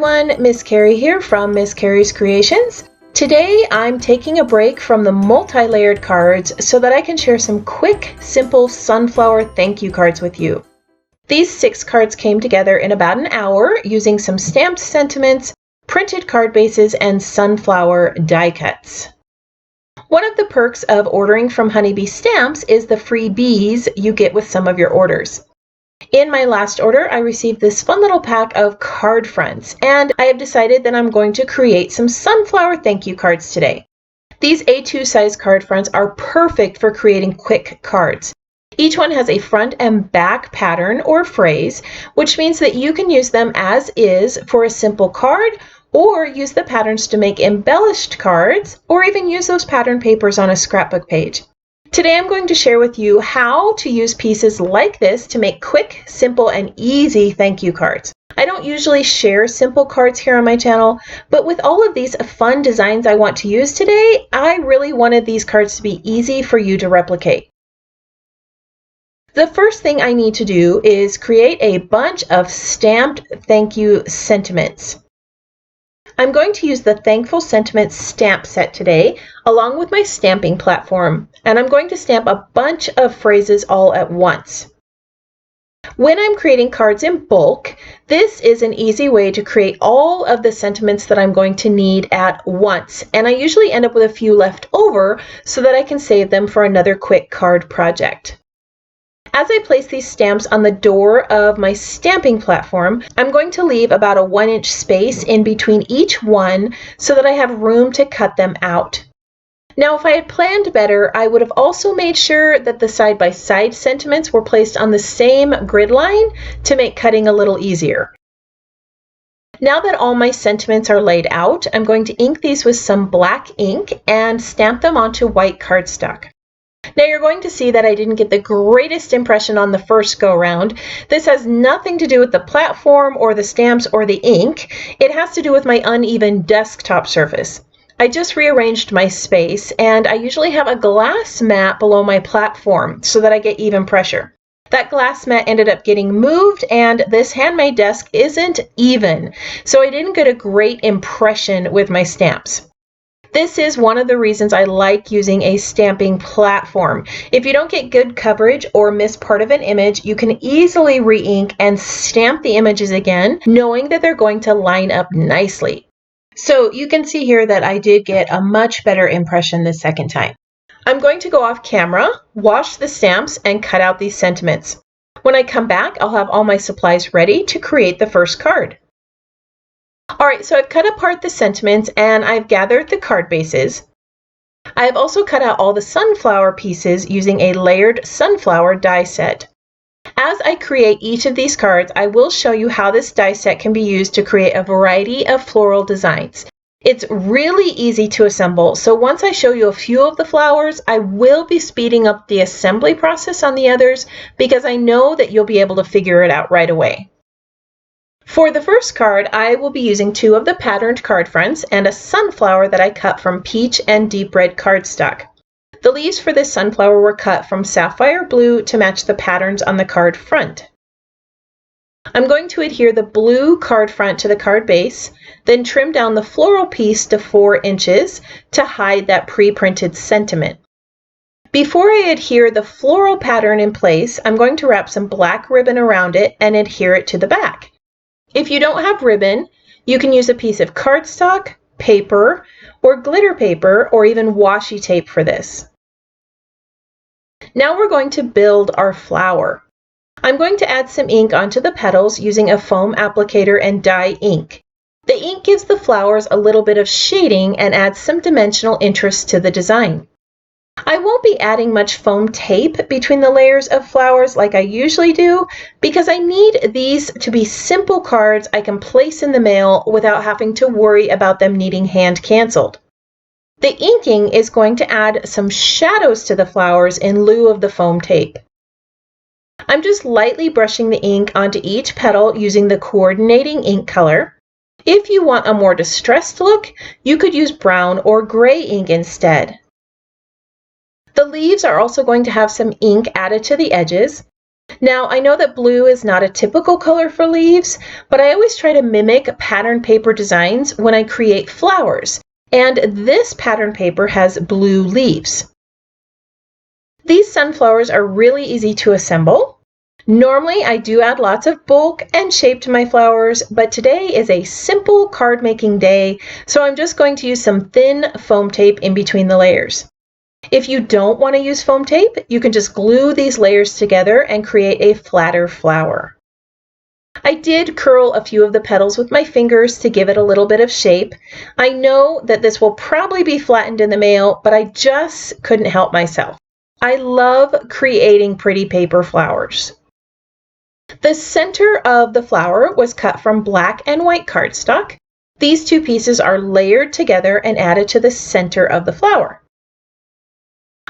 everyone, Miss Carrie here from Miss Carrie's Creations. Today I'm taking a break from the multi-layered cards so that I can share some quick, simple sunflower thank you cards with you. These 6 cards came together in about an hour using some stamped sentiments, printed card bases, and sunflower die cuts. One of the perks of ordering from Honeybee Stamps is the free bees you get with some of your orders. In my last order, I received this fun little pack of card fronts, and I have decided that I'm going to create some sunflower thank you cards today. These A2 size card fronts are perfect for creating quick cards. Each one has a front and back pattern or phrase, which means that you can use them as is for a simple card, or use the patterns to make embellished cards, or even use those pattern papers on a scrapbook page. Today I'm going to share with you how to use pieces like this to make quick, simple, and easy thank you cards. I don't usually share simple cards here on my channel, but with all of these fun designs I want to use today, I really wanted these cards to be easy for you to replicate. The first thing I need to do is create a bunch of stamped thank you sentiments. I'm going to use the Thankful Sentiments stamp set today, along with my stamping platform, and I'm going to stamp a bunch of phrases all at once. When I'm creating cards in bulk, this is an easy way to create all of the sentiments that I'm going to need at once, and I usually end up with a few left over so that I can save them for another quick card project. As I place these stamps on the door of my stamping platform, I'm going to leave about a 1-inch space in between each one so that I have room to cut them out. Now, if I had planned better, I would have also made sure that the side-by-side sentiments were placed on the same grid line to make cutting a little easier. Now that all my sentiments are laid out, I'm going to ink these with some black ink and stamp them onto white cardstock. Now you're going to see that I didn't get the greatest impression on the first go round. This has nothing to do with the platform or the stamps or the ink. It has to do with my uneven desktop surface. I just rearranged my space, and I usually have a glass mat below my platform so that I get even pressure. That glass mat ended up getting moved, and this handmade desk isn't even, so I didn't get a great impression with my stamps. This is one of the reasons I like using a stamping platform. If you don't get good coverage or miss part of an image, you can easily re-ink and stamp the images again, knowing that they're going to line up nicely. So you can see here that I did get a much better impression the second time. I'm going to go off camera, wash the stamps, and cut out these sentiments. When I come back, I'll have all my supplies ready to create the first card. Alright, so I've cut apart the sentiments and I've gathered the card bases. I've also cut out all the sunflower pieces using a layered sunflower die set. As I create each of these cards, I will show you how this die set can be used to create a variety of floral designs. It's really easy to assemble, so once I show you a few of the flowers, I will be speeding up the assembly process on the others because I know that you'll be able to figure it out right away. For the first card, I will be using 2 of the patterned card fronts and a sunflower that I cut from peach and deep red cardstock. The leaves for this sunflower were cut from sapphire blue to match the patterns on the card front. I'm going to adhere the blue card front to the card base, then trim down the floral piece to 4 inches to hide that pre-printed sentiment. Before I adhere the floral pattern in place, I'm going to wrap some black ribbon around it and adhere it to the back. If you don't have ribbon, you can use a piece of cardstock, paper, or glitter paper, or even washi tape for this. Now we're going to build our flower. I'm going to add some ink onto the petals using a foam applicator and dye ink. The ink gives the flowers a little bit of shading and adds some dimensional interest to the design. I won't be adding much foam tape between the layers of flowers like I usually do because I need these to be simple cards I can place in the mail without having to worry about them needing hand canceled. The inking is going to add some shadows to the flowers in lieu of the foam tape. I'm just lightly brushing the ink onto each petal using the coordinating ink color. If you want a more distressed look, you could use brown or gray ink instead. The leaves are also going to have some ink added to the edges. Now, I know that blue is not a typical color for leaves, but I always try to mimic pattern paper designs when I create flowers, and this pattern paper has blue leaves. These sunflowers are really easy to assemble. Normally, I do add lots of bulk and shape to my flowers, but today is a simple card making day, so I'm just going to use some thin foam tape in between the layers. If you don't want to use foam tape, you can just glue these layers together and create a flatter flower. I did curl a few of the petals with my fingers to give it a little bit of shape. I know that this will probably be flattened in the mail, but I just couldn't help myself. I love creating pretty paper flowers. The center of the flower was cut from black and white cardstock. These two pieces are layered together and added to the center of the flower.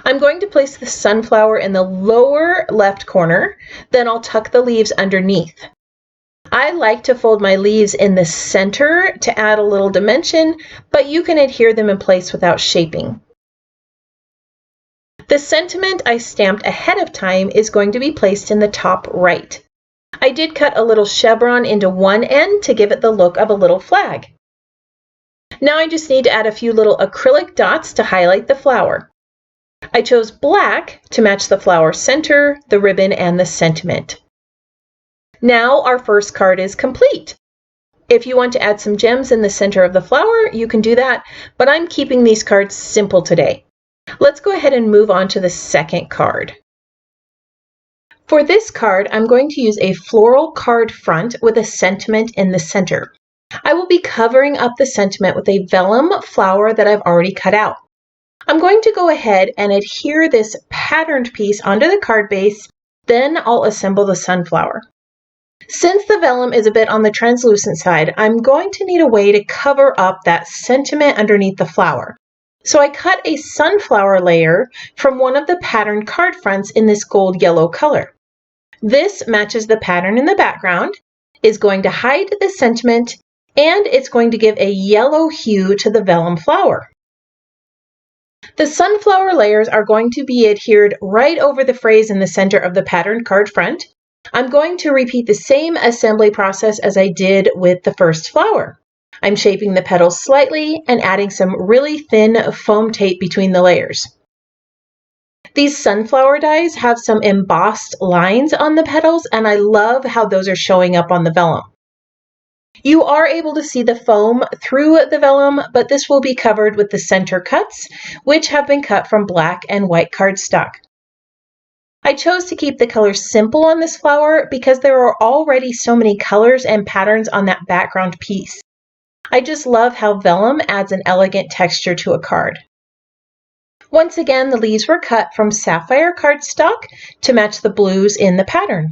I'm going to place the sunflower in the lower left corner, then I'll tuck the leaves underneath. I like to fold my leaves in the center to add a little dimension, but you can adhere them in place without shaping. The sentiment I stamped ahead of time is going to be placed in the top right. I did cut a little chevron into one end to give it the look of a little flag. Now I just need to add a few little acrylic dots to highlight the flower. I chose black to match the flower center, the ribbon, and the sentiment. Now our first card is complete. If you want to add some gems in the center of the flower, you can do that, but I'm keeping these cards simple today. Let's go ahead and move on to the second card. For this card, I'm going to use a floral card front with a sentiment in the center. I will be covering up the sentiment with a vellum flower that I've already cut out. I'm going to go ahead and adhere this patterned piece onto the card base, then I'll assemble the sunflower. Since the vellum is a bit on the translucent side, I'm going to need a way to cover up that sentiment underneath the flower. So I cut a sunflower layer from one of the patterned card fronts in this gold yellow color. This matches the pattern in the background, is going to hide the sentiment, and it's going to give a yellow hue to the vellum flower. The sunflower layers are going to be adhered right over the phrase in the center of the patterned card front. I'm going to repeat the same assembly process as I did with the first flower. I'm shaping the petals slightly and adding some really thin foam tape between the layers. These sunflower dies have some embossed lines on the petals, and I love how those are showing up on the vellum. You are able to see the foam through the vellum, but this will be covered with the center cuts, which have been cut from black and white cardstock. I chose to keep the colors simple on this flower because there are already so many colors and patterns on that background piece. I just love how vellum adds an elegant texture to a card. Once again, the leaves were cut from sapphire cardstock to match the blues in the pattern.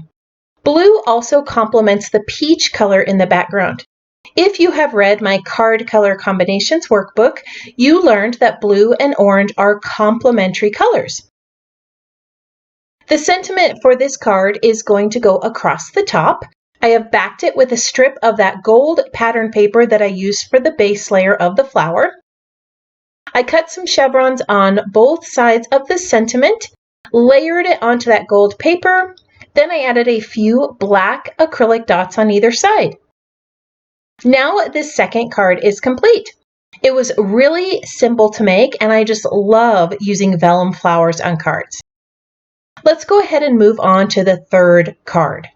Blue also complements the peach color in the background. If you have read my card color combinations workbook, you learned that blue and orange are complementary colors. The sentiment for this card is going to go across the top. I have backed it with a strip of that gold pattern paper that I used for the base layer of the flower. I cut some chevrons on both sides of the sentiment, layered it onto that gold paper, then I added a few black acrylic dots on either side. Now this second card is complete. It was really simple to make, and I just love using vellum flowers on cards. Let's go ahead and move on to the third card.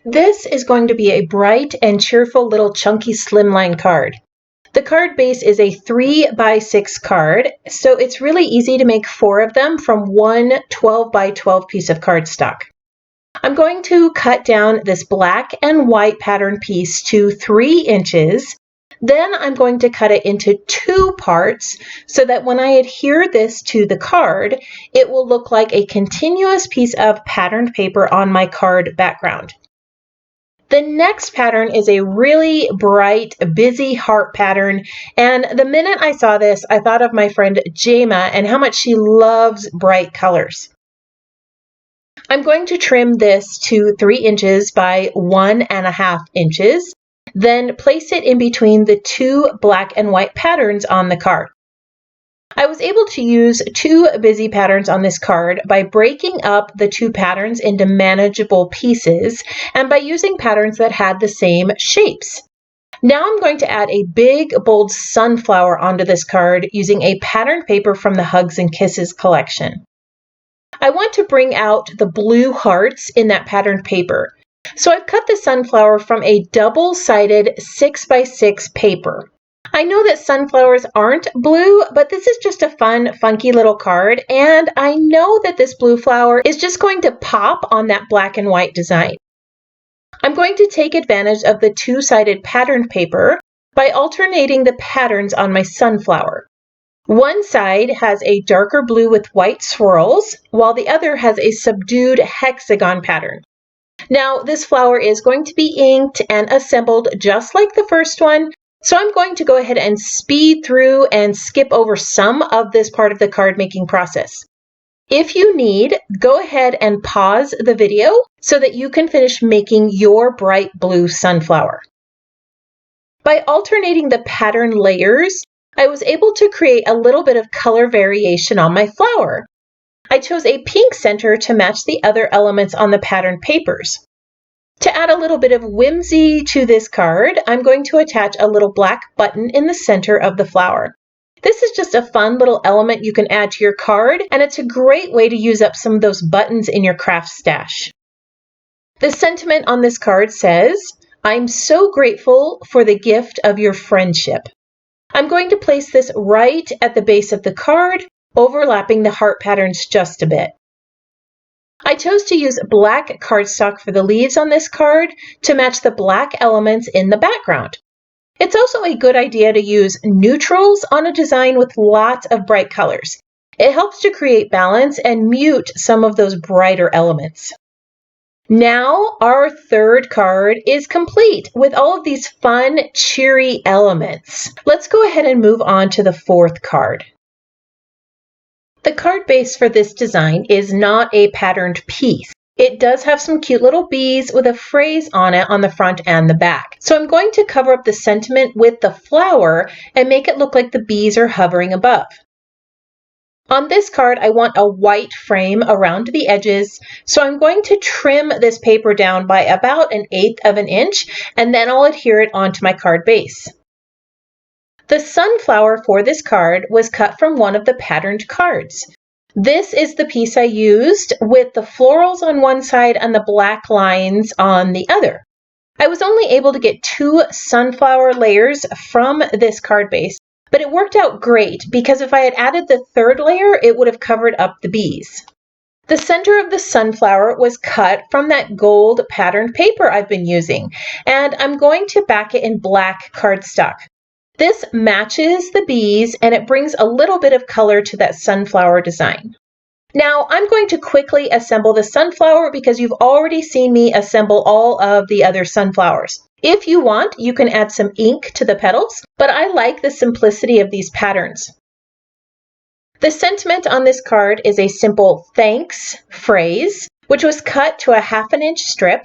This is going to be a bright and cheerful little chunky slimline card. The card base is a 3x6 card, so it's really easy to make 4 of them from one 12x12 piece of cardstock. I'm going to cut down this black and white pattern piece to 3 inches. Then I'm going to cut it into 2 parts so that when I adhere this to the card, it will look like a continuous piece of patterned paper on my card background. The next pattern is a really bright, busy heart pattern, and the minute I saw this, I thought of my friend Jema and how much she loves bright colors. I'm going to trim this to 3 inches by 1.5 inches, then place it in between the 2 black and white patterns on the card. I was able to use 2 busy patterns on this card by breaking up the 2 patterns into manageable pieces and by using patterns that had the same shapes. Now I'm going to add a big, bold sunflower onto this card using a patterned paper from the Hugs and Kisses collection. I want to bring out the blue hearts in that patterned paper. So I've cut the sunflower from a double-sided 6x6 paper. I know that sunflowers aren't blue, but this is just a fun, funky little card, and I know that this blue flower is just going to pop on that black and white design. I'm going to take advantage of the 2-sided patterned paper by alternating the patterns on my sunflower. One side has a darker blue with white swirls, while the other has a subdued hexagon pattern. Now, this flower is going to be inked and assembled just like the first one, so I'm going to go ahead and speed through and skip over some of this part of the card making process. If you need, go ahead and pause the video so that you can finish making your bright blue sunflower. By alternating the pattern layers, I was able to create a little bit of color variation on my flower. I chose a pink center to match the other elements on the pattern papers. To add a little bit of whimsy to this card, I'm going to attach a little black button in the center of the flower. This is just a fun little element you can add to your card, and it's a great way to use up some of those buttons in your craft stash. The sentiment on this card says, "I'm so grateful for the gift of your friendship." I'm going to place this right at the base of the card, overlapping the heart patterns just a bit. I chose to use black cardstock for the leaves on this card to match the black elements in the background. It's also a good idea to use neutrals on a design with lots of bright colors. It helps to create balance and mute some of those brighter elements. Now our third card is complete with all of these fun, cheery elements. Let's go ahead and move on to the fourth card. The card base for this design is not a patterned piece. It does have some cute little bees with a phrase on it on the front and the back. So I'm going to cover up the sentiment with the flower and make it look like the bees are hovering above. On this card, I want a white frame around the edges, so I'm going to trim this paper down by about 1/8 of an inch, and then I'll adhere it onto my card base. The sunflower for this card was cut from one of the patterned cards. This is the piece I used with the florals on one side and the black lines on the other. I was only able to get 2 sunflower layers from this card base, but it worked out great because if I had added the 3rd layer, it would have covered up the bees. The center of the sunflower was cut from that gold patterned paper I've been using, and I'm going to back it in black cardstock. This matches the bees and it brings a little bit of color to that sunflower design. Now I'm going to quickly assemble the sunflower because you've already seen me assemble all of the other sunflowers. If you want, you can add some ink to the petals, but I like the simplicity of these patterns. The sentiment on this card is a simple thanks phrase, which was cut to a 1/2 inch strip.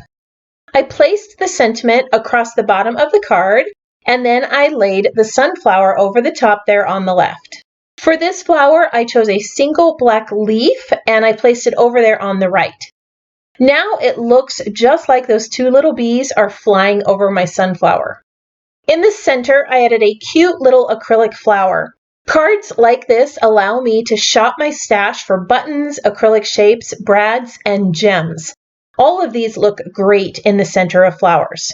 I placed the sentiment across the bottom of the card, and then I laid the sunflower over the top there on the left. For this flower, I chose a single black leaf, and I placed it over there on the right. Now it looks just like those 2 little bees are flying over my sunflower. In the center, I added a cute little acrylic flower. Cards like this allow me to shop my stash for buttons, acrylic shapes, brads, and gems. All of these look great in the center of flowers.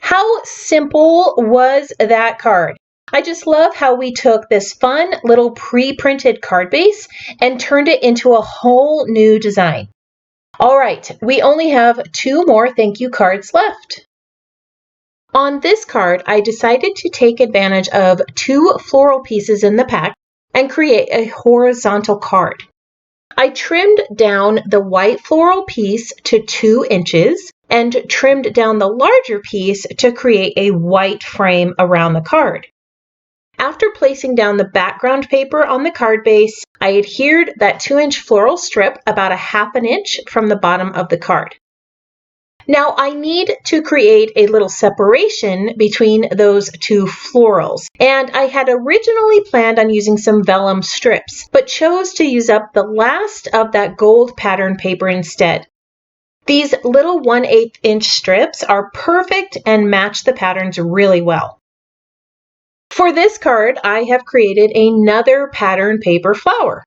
How simple was that card? I just love how we took this fun little pre-printed card base and turned it into a whole new design. All right, we only have 2 more thank you cards left. On this card, I decided to take advantage of 2 floral pieces in the pack and create a horizontal card. I trimmed down the white floral piece to 2 inches and trimmed down the larger piece to create a white frame around the card. After placing down the background paper on the card base, I adhered that 2-inch floral strip about a 1/2 inch from the bottom of the card. Now I need to create a little separation between those two florals, and I had originally planned on using some vellum strips, but chose to use up the last of that gold pattern paper instead. These little 1/8 inch strips are perfect and match the patterns really well. For this card, I have created another pattern paper flower.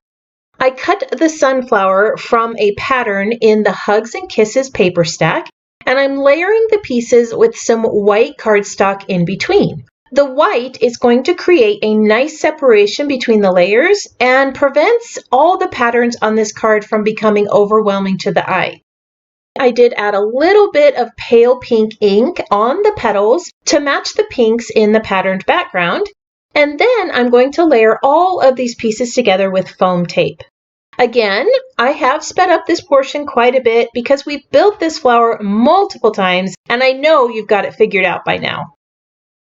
I cut the sunflower from a pattern in the Hugs and Kisses paper stack, and I'm layering the pieces with some white cardstock in between. The white is going to create a nice separation between the layers and prevents all the patterns on this card from becoming overwhelming to the eye. I did add a little bit of pale pink ink on the petals to match the pinks in the patterned background, and then I'm going to layer all of these pieces together with foam tape. Again, I have sped up this portion quite a bit because we've built this flower multiple times, and I know you've got it figured out by now.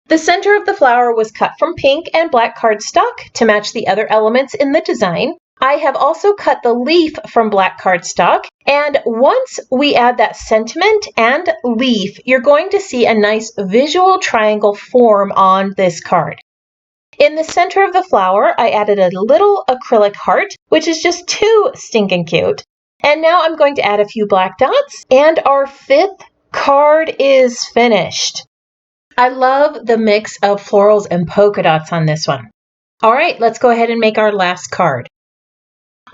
The center of the flower was cut from pink and black cardstock to match the other elements in the design. I have also cut the leaf from black cardstock, and once we add that sentiment and leaf, you're going to see a nice visual triangle form on this card. In the center of the flower, I added a little acrylic heart, which is just too stinking cute. And now I'm going to add a few black dots, and our 5th card is finished. I love the mix of florals and polka dots on this one. All right, let's go ahead and make our last card.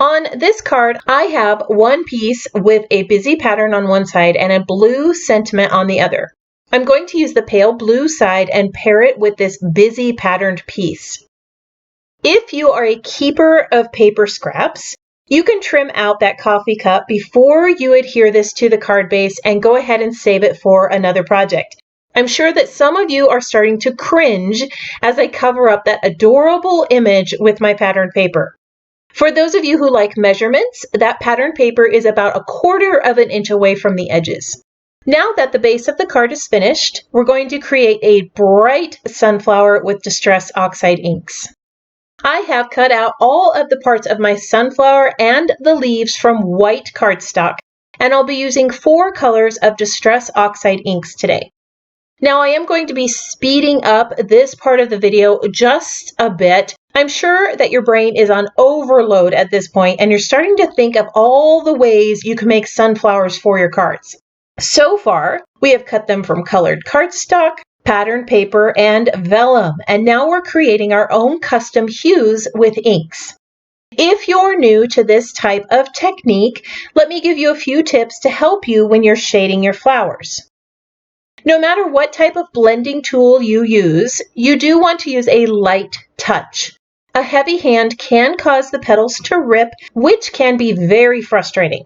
On this card, I have one piece with a busy pattern on one side and a blue sentiment on the other. I'm going to use the pale blue side and pair it with this busy patterned piece. If you are a keeper of paper scraps, you can trim out that coffee cup before you adhere this to the card base and go ahead and save it for another project. I'm sure that some of you are starting to cringe as I cover up that adorable image with my patterned paper. For those of you who like measurements, that patterned paper is about 1/4 of an inch away from the edges. Now that the base of the card is finished, we're going to create a bright sunflower with Distress Oxide inks. I have cut out all of the parts of my sunflower and the leaves from white cardstock, and I'll be using 4 colors of Distress Oxide inks today. Now I am going to be speeding up this part of the video just a bit. I'm sure that your brain is on overload at this point, and you're starting to think of all the ways you can make sunflowers for your cards. So far, we have cut them from colored cardstock, patterned paper, and vellum, and now we're creating our own custom hues with inks. If you're new to this type of technique, let me give you a few tips to help you when you're shading your flowers. No matter what type of blending tool you use, you do want to use a light touch. A heavy hand can cause the petals to rip, which can be very frustrating.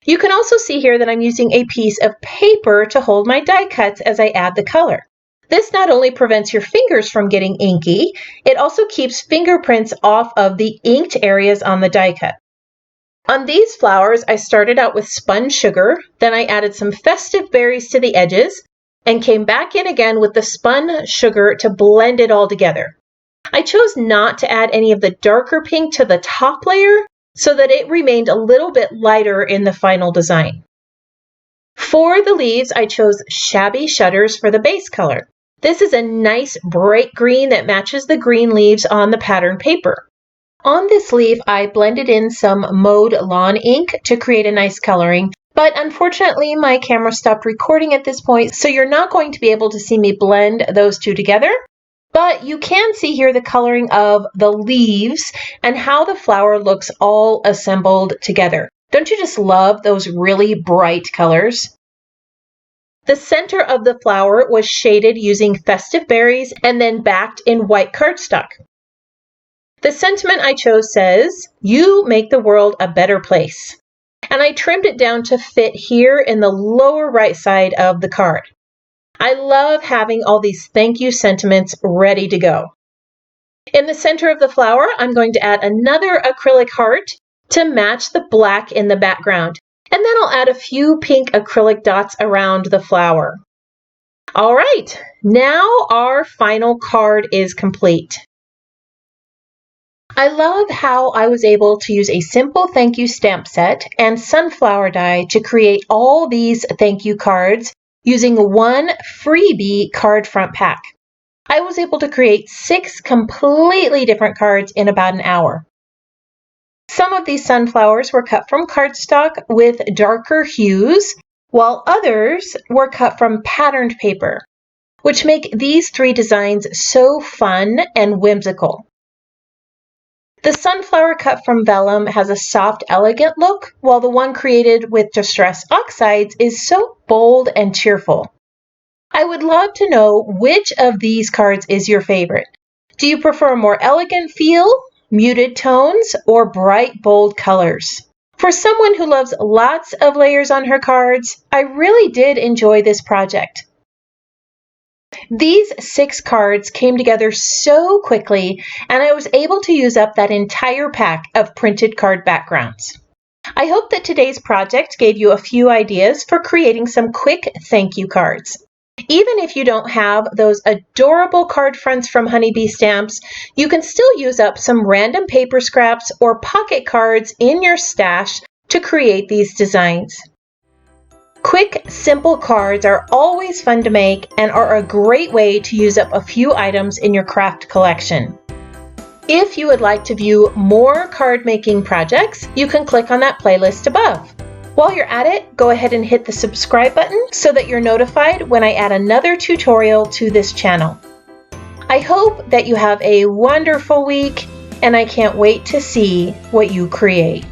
You can also see here that I'm using a piece of paper to hold my die cuts as I add the color. This not only prevents your fingers from getting inky, it also keeps fingerprints off of the inked areas on the die cut. On these flowers, I started out with spun sugar, then I added some festive berries to the edges, and came back in again with the spun sugar to blend it all together. I chose not to add any of the darker pink to the top layer, so that it remained a little bit lighter in the final design. For the leaves, I chose Shabby Shutters for the base color. This is a nice bright green that matches the green leaves on the pattern paper. On this leaf, I blended in some Mode Lawn ink to create a nice coloring, but unfortunately my camera stopped recording at this point, so you're not going to be able to see me blend those two together. But you can see here the coloring of the leaves and how the flower looks all assembled together. Don't you just love those really bright colors? The center of the flower was shaded using festive berries and then backed in white cardstock. The sentiment I chose says, "You make the world a better place." And I trimmed it down to fit here in the lower right side of the card. I love having all these thank you sentiments ready to go. In the center of the flower, I'm going to add another acrylic heart to match the black in the background. And then I'll add a few pink acrylic dots around the flower. All right, now our final card is complete. I love how I was able to use a simple thank you stamp set and sunflower die to create all these thank you cards using one freebie card front pack. I was able to create 6 completely different cards in about an hour. Some of these sunflowers were cut from cardstock with darker hues, while others were cut from patterned paper, which make these 3 designs so fun and whimsical. The sunflower cut from vellum has a soft, elegant look, while the one created with distress oxides is so bold and cheerful. I would love to know which of these cards is your favorite. Do you prefer a more elegant feel, muted tones, or bright, bold colors? For someone who loves lots of layers on her cards, I really did enjoy this project. These 6 cards came together so quickly, and I was able to use up that entire pack of printed card backgrounds. I hope that today's project gave you a few ideas for creating some quick thank you cards. Even if you don't have those adorable card fronts from Honeybee Stamps, you can still use up some random paper scraps or pocket cards in your stash to create these designs. Quick, simple cards are always fun to make and are a great way to use up a few items in your craft collection. If you would like to view more card making projects, you can click on that playlist above. While you're at it, go ahead and hit the subscribe button so that you're notified when I add another tutorial to this channel. I hope that you have a wonderful week, and I can't wait to see what you create.